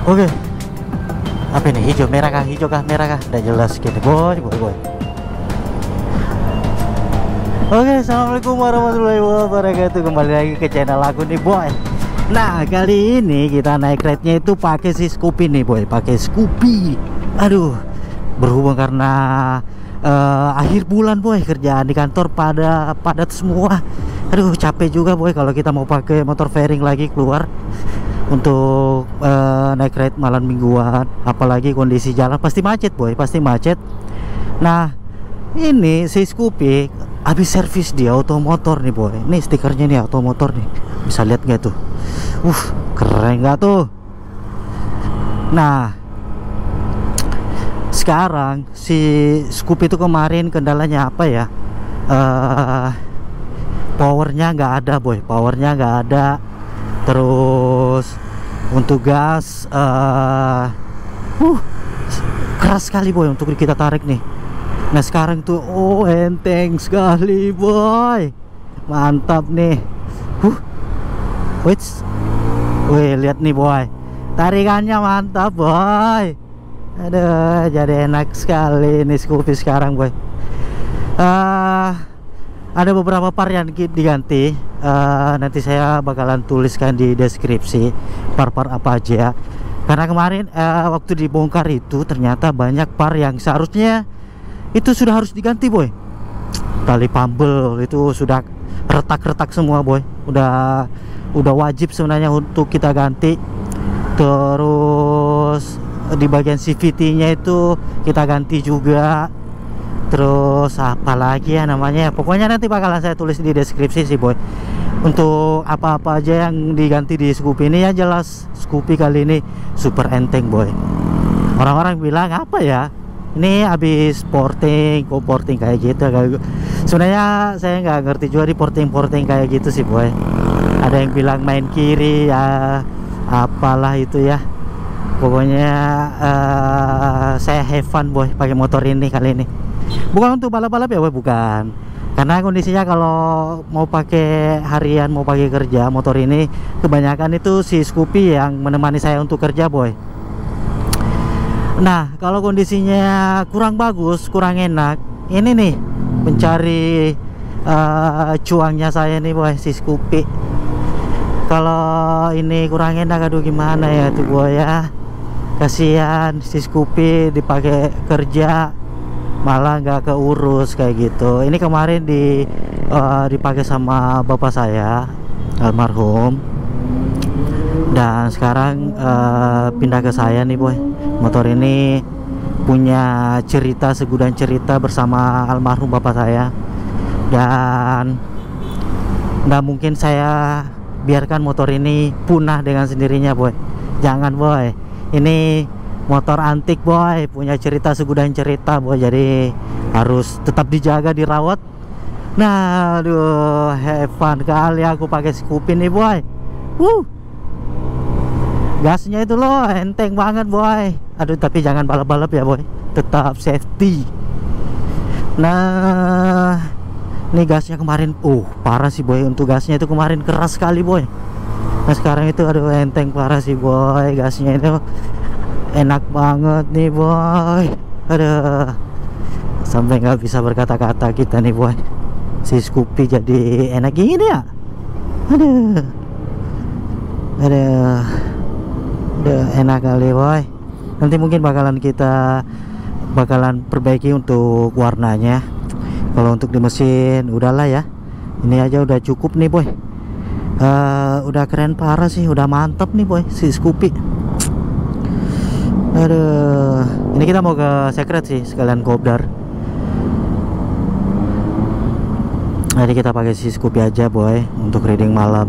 Oke. Apa ini? Hijau, merah kah? Hijau kah? Merah kah? Udah jelas gitu, boy. Oke, assalamualaikum warahmatullahi wabarakatuh. Kembali lagi ke channel aku nih, boy. Nah, kali ini kita naik ride-nya itu pakai si Scoopy nih, boy. Pakai Scoopy. Aduh, berhubung karena akhir bulan, boy, kerjaan di kantor padat semua. Aduh, capek juga, boy, kalau kita mau pakai motor fairing lagi keluar untuk naik ride malam mingguan. Apalagi kondisi jalan pasti macet, boy, pasti macet. Nah, ini si Scoopy habis servis di Automotor nih, boy. Nih stikernya nih, Automotor nih, bisa lihat nggak tuh? Keren nggak tuh? Nah, sekarang si Scoopy itu kemarin kendalanya apa ya? Powernya nggak ada, boy, powernya nggak ada. Terus untuk gas keras sekali, boy, untuk kita tarik nih. Nah, sekarang tuh enteng sekali, boy, mantap nih. Wih, lihat nih, boy, tarikannya mantap, boy. Aduh, jadi enak sekali nih Scoopy sekarang, boy. Ada beberapa part yang diganti. Nanti saya bakalan tuliskan di deskripsi part-part apa aja. Karena kemarin waktu dibongkar itu ternyata banyak part yang seharusnya itu sudah harus diganti, boy. Tali pambel itu sudah retak-retak semua, boy. Udah wajib sebenarnya untuk kita ganti. Terus di bagian CVT-nya itu kita ganti juga. Terus apalagi ya namanya, pokoknya nanti bakalan saya tulis di deskripsi sih, boy, untuk apa-apa aja yang diganti di Scoopy ini. Ya jelas Scoopy kali ini super enteng, boy. Orang-orang bilang apa ya, ini habis porting kayak gitu. Sebenarnya saya nggak ngerti juga di porting kayak gitu sih, boy. Ada yang bilang main kiri ya, apalah itu ya. Pokoknya saya have fun, boy, pakai motor ini kali ini. Bukan untuk balap-balap ya, boy, bukan. Karena kondisinya kalau mau pakai harian, mau pakai kerja, motor ini kebanyakan itu si Scoopy yang menemani saya untuk kerja, boy. Nah, kalau kondisinya kurang bagus, kurang enak, ini nih mencari cuangnya saya nih, boy, si Scoopy. Kalau ini kurang enak, aduh gimana ya tuh, boy, ya. Kasihan si Scoopy dipakai kerja malah nggak keurus kayak gitu. Ini kemarin dipakai sama bapak saya almarhum, dan sekarang pindah ke saya nih, boy. Motor ini punya cerita, segudang cerita bersama almarhum bapak saya, dan nggak mungkin saya biarkan motor ini punah dengan sendirinya, boy. Jangan, boy, ini motor antik, boy, punya cerita, segudang cerita, boy. Jadi harus tetap dijaga, dirawat. Nah, aduh, have fun kali aku pakai Scoopy nih, boy. Gasnya itu loh enteng banget, boy. Aduh, tapi jangan balap-balap ya, boy, tetap safety. Nah, ini gasnya kemarin parah sih, boy. Untuk gasnya itu kemarin keras sekali, boy. Nah, sekarang itu aduh enteng parah sih, boy. Gasnya itu enak banget nih, boy. Aduh, sampai nggak bisa berkata-kata kita nih, boy. Si Scoopy jadi enak gini ya. Aduh, enak kali, boy. Nanti mungkin kita bakalan perbaiki untuk warnanya. Kalau untuk di mesin udahlah ya, ini aja udah cukup nih, boy. Udah keren parah sih, udah mantap nih, boy, si Scoopy. Aduh, ini kita mau ke secret sih, sekalian kopdar. Jadi kita pakai si Scoopy aja, boy, untuk reading malam.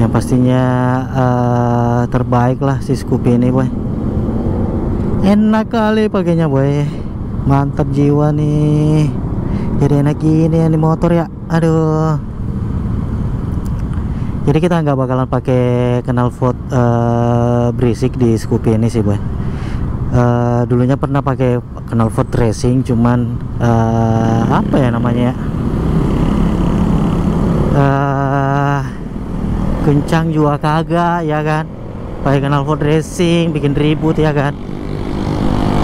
Yang pastinya terbaik lah si Scoopy ini, boy. Enak kali pakainya, boy. Mantap jiwa nih. Jadi enak gini ya nih motor ya. Aduh. Jadi kita nggak bakalan pakai knalpot berisik di Scoopy ini sih, boy. Dulunya pernah pakai knalpot racing, cuman apa ya namanya, kencang juga kagak ya kan. pakai knalpot racing, bikin ribut ya kan.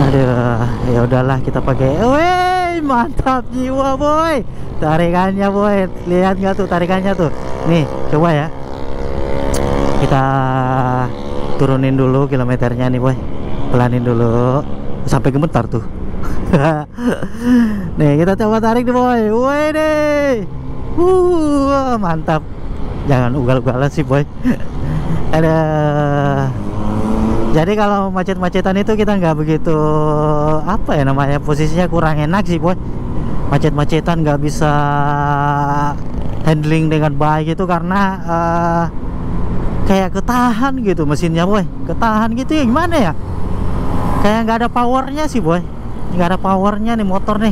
Aduh, ya udahlah kita pakai. Wih, mantap jiwa boy. Tarikannya boy, lihat nggak tuh tarikannya tuh. Nih, coba ya. Kita turunin dulu kilometernya nih boy. Pelanin dulu sampai gemetar tuh. Nih, kita coba tarik nih boy. Wih deh. Mantap. Jangan ugal-ugalan sih boy. Ada. Jadi kalau macet-macetan itu kita nggak begitu apa ya namanya, posisinya kurang enak sih boy. Macet-macetan nggak bisa handling dengan baik itu karena kayak ketahan gitu mesinnya boy, ketahan gitu ya, gimana ya, kayak nggak ada powernya sih boy, nggak ada powernya nih motor nih.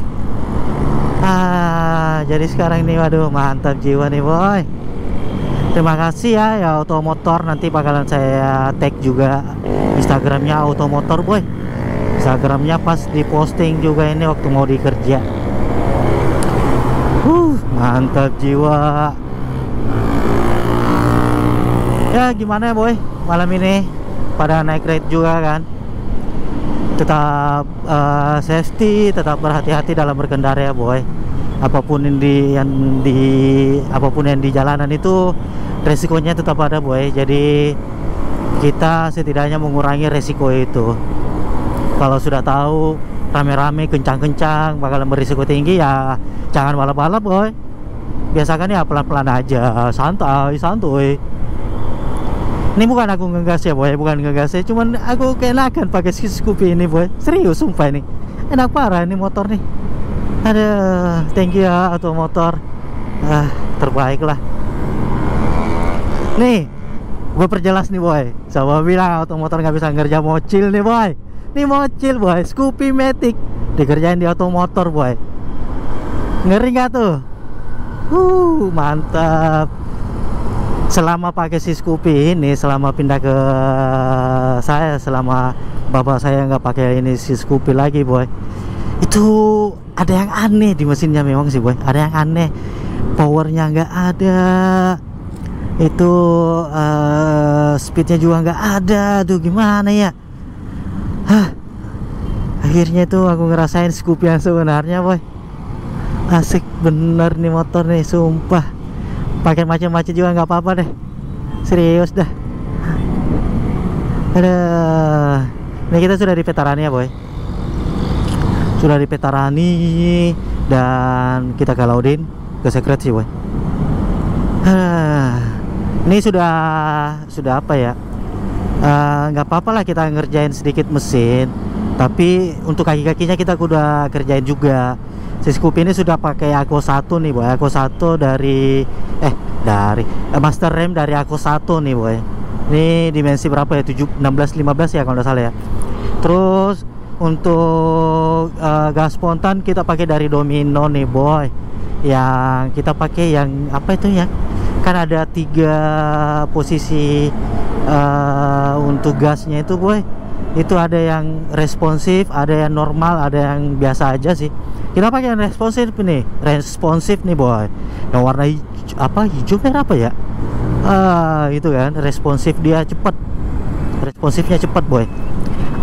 Jadi sekarang nih waduh mantap jiwa nih boy. Terima kasih ya Automotor, nanti bakalan saya tag juga Instagramnya Automotor boy. Instagramnya pas diposting juga ini waktu mau dikerja. Mantap jiwa. Ya gimana ya boy, malam ini pada naik ride juga kan. Tetap safety, tetap berhati-hati dalam berkendara ya boy. Apapun yang di jalanan itu resikonya tetap ada boy. Jadi kita setidaknya mengurangi resiko itu. Kalau sudah tahu rame-rame kencang-kencang bakalan berisiko tinggi, ya jangan balap-balap boy. Biasakan ya pelan-pelan aja, santai. Ini bukan aku ngegas ya boy, bukan ngegas ya, cuman aku keenakan pakai Scoopy ini boy. Serius sumpah ini enak parah ini motor nih. Aduh, thank you ya Automotor. Terbaik lah. Nih, gue perjelas nih boy. Coba bilang Automotor nggak bisa ngerja mocil nih boy. Ini mocil boy, Scoopy Matic dikerjain di Automotor boy. Ngeri nggak tuh? Mantap. Selama pakai si Scoopy ini, selama pindah ke saya, selama bapak saya nggak pakai ini si Scoopy lagi boy, itu ada yang aneh di mesinnya memang sih boy. Ada yang aneh, powernya nggak ada, itu speednya juga nggak ada tuh, gimana ya. Akhirnya tuh aku ngerasain Scoopy yang sebenarnya boy. Asik bener nih motor nih sumpah. Pakai macam-macam juga nggak apa-apa deh, serius dah. Ini kita sudah di Veterani ya boy, sudah di Veterani dan kita galaudin ke Secret sih boy. Ini sudah apa ya, nggak apa-apa lah kita ngerjain sedikit mesin, tapi untuk kaki-kakinya kita udah kerjain juga. Si Scoopy ini sudah pakai Ako 1 nih boy, Ako 1 dari master rem dari Ako 1 nih boy. Ini dimensi berapa ya, 16-15 ya kalau nggak salah ya. Terus untuk gas spontan kita pakai dari Domino nih boy. Yang kita pakai yang apa itu ya, kan ada 3 posisi untuk gasnya itu boy. Itu ada yang responsif, ada yang normal, ada yang biasa aja sih. Kita pakai yang responsif nih, boy. Yang warna hijau merah apa ya? Itu kan responsif, dia cepat, responsifnya cepat boy.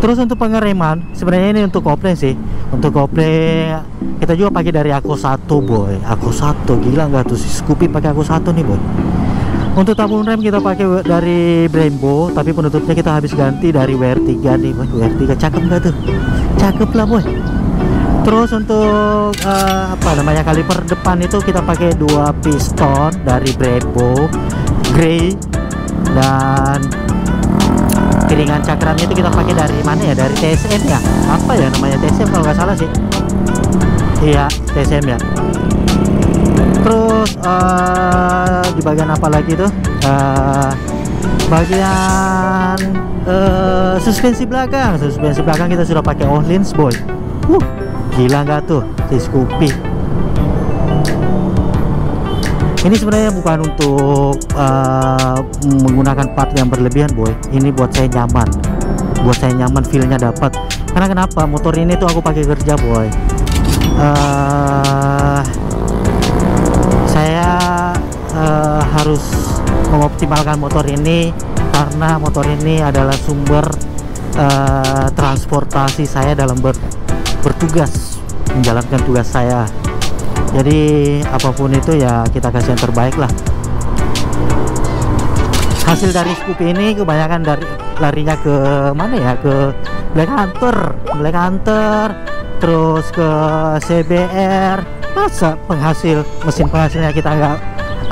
Terus untuk pengereman, sebenarnya ini untuk kopling sih. Untuk kopling kita juga pakai dari Ako 1 boy. Ako 1 gila nggak tuh, si Scoopy pakai Ako 1 nih boy. Untuk tabung rem kita pakai dari Brembo, tapi penutupnya kita habis ganti dari WR3 nih boy. WR3 cakep nggak tuh? Cakep lah boy. Terus untuk kaliper depan itu kita pakai 2 piston dari Brembo grey, dan piringan cakramnya itu kita pakai dari mana ya, dari TSM ya, apa ya namanya, TSM kalau nggak salah sih. Iya TSM ya. Terus di bagian apa lagi tuh, bagian suspensi belakang kita sudah pakai Ohlins boy. Gila nggak tuh si Scoopy. Ini sebenarnya bukan untuk menggunakan part yang berlebihan boy. Ini buat saya nyaman, feelnya dapat. Karena kenapa, motor ini tuh aku pakai kerja boy. Saya harus mengoptimalkan motor ini karena motor ini adalah sumber transportasi saya dalam bertugas, menjalankan tugas saya. Jadi apapun itu ya kita kasih yang terbaik lah. Hasil dari Scoopy ini kebanyakan dari larinya ke mana ya, ke Black Hunter, terus ke CBR. Masa mesin penghasilnya kita nggak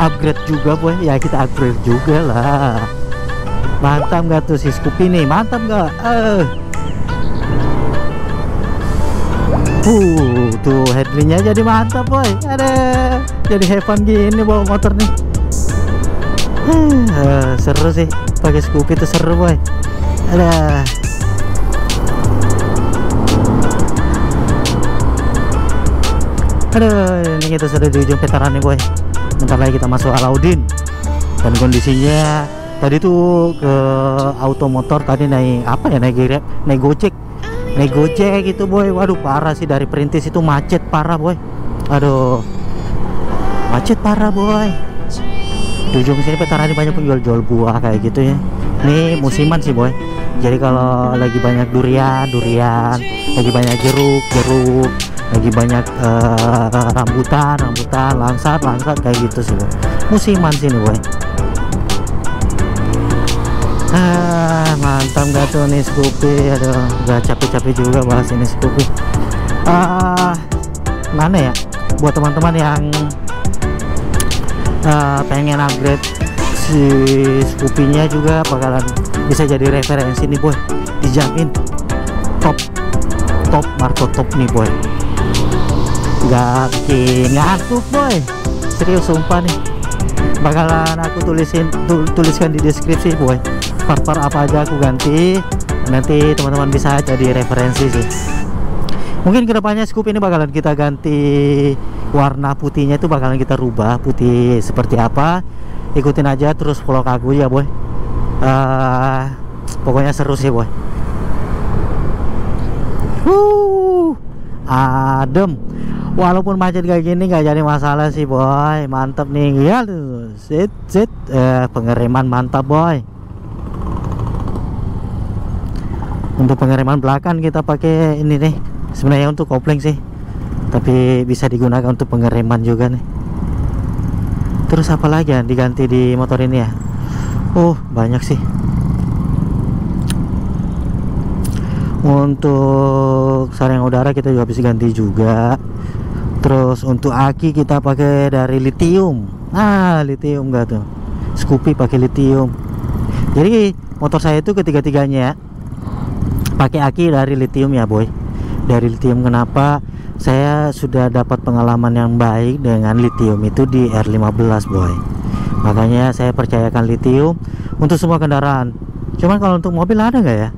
upgrade juga boy? Ya kita upgrade juga lah. Mantap nggak tuh si Scoopy nih, mantap nggak? Tuh headlinya jadi mantap boy. Ada jadi have fun gini bawa motor nih. Seru sih pakai Scoopy itu, seru boy. Aduh, ini kita sudah di ujung veteran nih boy. Bentar lagi kita masuk Alauddin. Dan kondisinya tadi tuh ke auto motor tadi naik apa ya, naik gojek gitu boy. Waduh parah sih, dari Perintis itu macet parah boy. Aduh, macet parah boy. Di ujung sini veteran ini banyak penjual buah kayak gitu ya. Ini musiman sih boy. Jadi kalau lagi banyak durian, lagi banyak jeruk, lagi banyak rambutan, langsat kayak gitu sih boy. Musiman sini boy. Mantap gak tuh nih Scoopy. Aduh, udah capek-capek juga bahas ini Scoopy. Mana ya buat teman-teman yang pengen upgrade si Scoopy-nya juga bakalan bisa jadi referensi nih boy. Dijamin top Marco top nih boy. Gak bikin ngantuk boy, serius sumpah nih. Bakalan aku tuliskan di deskripsi boy, part-part apa aja aku ganti. Nanti teman-teman bisa jadi referensi sih. Mungkin kedepannya Scoopy ini bakalan kita ganti warna putihnya, itu bakalan kita rubah putih seperti apa. Ikutin aja terus vlog aku ya boy. Pokoknya seru sih boy. Adem. Walaupun macet kayak gini nggak jadi masalah sih boy. Mantap nih ya tuh. Sit. Pengereman mantap boy. Untuk pengereman belakang kita pakai ini nih. Sebenarnya untuk kopling sih, tapi bisa digunakan untuk pengereman juga nih. Terus apa lagi yang diganti di motor ini ya? Banyak sih. Untuk saring udara kita juga bisa ganti juga. Terus untuk aki kita pakai dari lithium. Lithium enggak tuh? Scoopy pakai lithium. Jadi motor saya itu ketiga-tiganya pakai aki dari lithium ya boy. Dari lithium. Kenapa? Saya sudah dapat pengalaman yang baik dengan lithium itu di R15 boy. Makanya saya percayakan lithium untuk semua kendaraan. Cuman kalau untuk mobil ada nggak ya?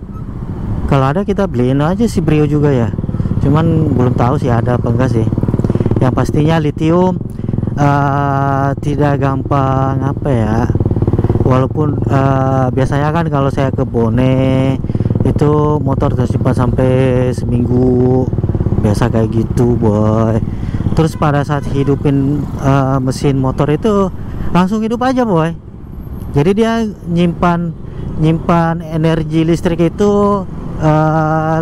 Kalau ada kita beliin aja si Brio juga ya. Cuman belum tahu sih ada apa enggak sih. Yang pastinya lithium tidak gampang apa ya. Walaupun biasanya kan kalau saya ke Bone itu motor tersimpan sampai seminggu, biasa kayak gitu boy. Terus pada saat hidupin mesin motor itu langsung hidup aja boy. Jadi dia nyimpan energi listrik itu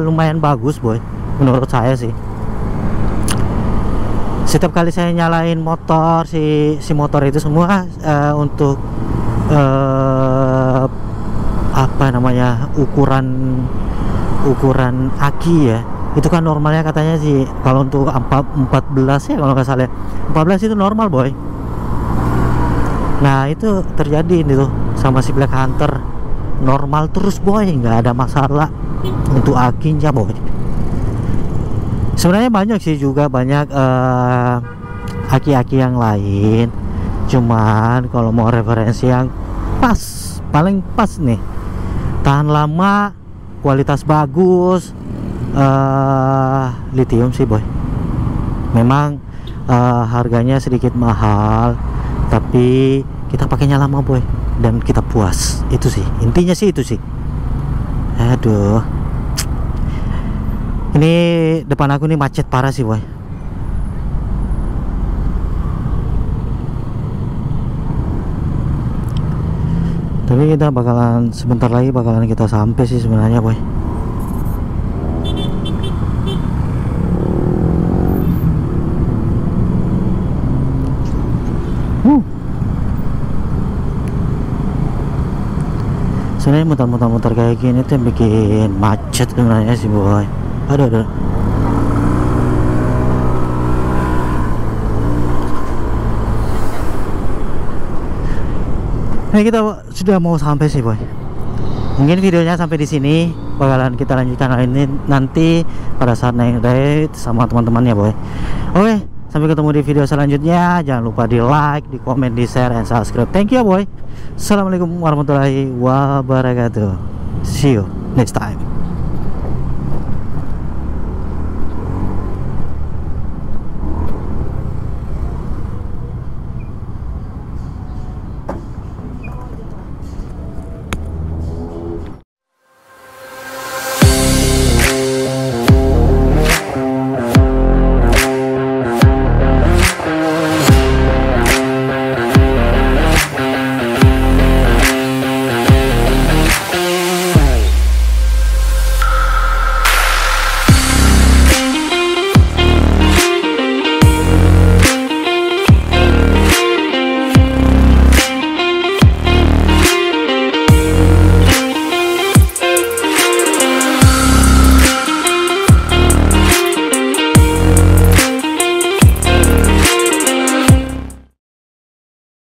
lumayan bagus boy, menurut saya sih. Setiap kali saya nyalain motor, si motor itu semua untuk apa namanya, ukuran aki ya, itu kan normalnya katanya sih kalau untuk 14 ya kalau nggak salah, 14 itu normal boy. Nah itu terjadi ini tuh sama si Black Hunter, normal terus boy, nggak ada masalah untuk akinya boy. Sebenarnya banyak sih juga, banyak aki-aki yang lain, cuman kalau mau referensi yang pas, paling pas nih, tahan lama, kualitas bagus, lithium sih boy. Memang harganya sedikit mahal, tapi kita pakainya lama boy, dan kita puas. Itu sih intinya sih, itu sih. Aduh, ini depan aku nih macet parah sih boy. Tapi kita bakalan sebentar lagi bakalan kita sampai sih sebenarnya boy. Sebenarnya muter-muter kayak gini tuh bikin macet sebenarnya sih boy. Aduh. Nah, kita sudah mau sampai sih boy. Mungkin videonya sampai di sini, bakalan kita lanjutkan hal ini nanti pada saat naik raid sama teman-teman ya boy. Oke, sampai ketemu di video selanjutnya. Jangan lupa di like, di komen, di share, and subscribe. Thank you ya boy. Assalamualaikum warahmatullahi wabarakatuh. See you next time.